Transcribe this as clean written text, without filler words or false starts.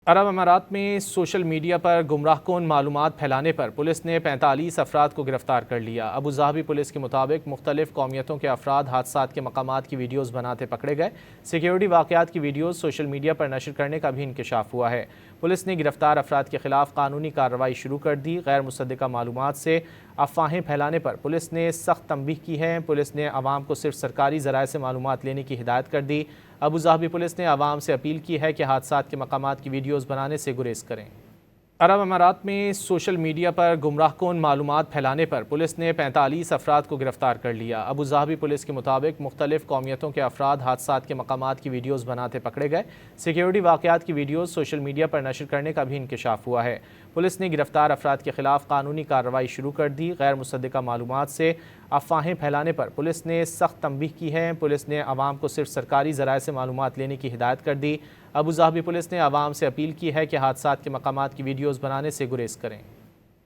عرب امارات میں social media پر گمراہ کن معلومات پھیلانے پر پولیس نے 45 افراد کو گرفتار کر لیا۔ ابوظہبی پولیس کے مطابق مختلف قومیتوں کے افراد حادثات کے مقامات کی ویڈیوز بناتے پکڑے گئے۔ سیکیورٹی واقعات کی ویڈیوز سوشل میڈیا پر نشر کرنے کا بھی انکشاف ہوا ہے۔ پولیس نے گرفتار افراد کے خلاف قانونی کارروائی شروع کر دی۔ غیر مصدقہ معلومات سے افواہیں پھیلانے پر پولیس نے سخت تنبیہ کی ہے۔ پولیس نے عوام کو صرف سرکاری ذرائع سے معلومات لینے کی ہدایت کر دی۔ ابوظہبی پولیس نے عوام سے اپیل کی ہے کہ حادثات کے مقامات کی ویڈیوز بنانے سے گریز کریں۔ عرب امارات میں سوشل میڈیا پر گمراہ کن معلومات پھیلانے پر پولیس نے 45 افراد کو گرفتار کر لیا۔ ابوظہبی پولیس کے مطابق مختلف قومیتوں کے افراد حادثات کے مقامات کی ویڈیوز بناتے پکڑے گئے۔ سیکیورٹی واقعات کی ویڈیوز سوشل میڈیا پر نشر کرنے کا بھی انکشاف ہوا ہے۔ پولیس نے گرفتار افراد کے خلاف قانونی کارروائی شروع کر دی۔ غیر مصدقہ معلومات سے افواہیں پھیلانے پر پولیس نے سخت تنبیہ کی ہے۔ پولیس نے عوام کو صرف سرکاری ذرائع سے معلومات لینے کی ہدایت کر دی۔ ابوظہبی پولیس نے عوام سے اپیل کی ہے کہ حادثات کے مقامات کی ویڈیوز بنانے سے گریز کریں۔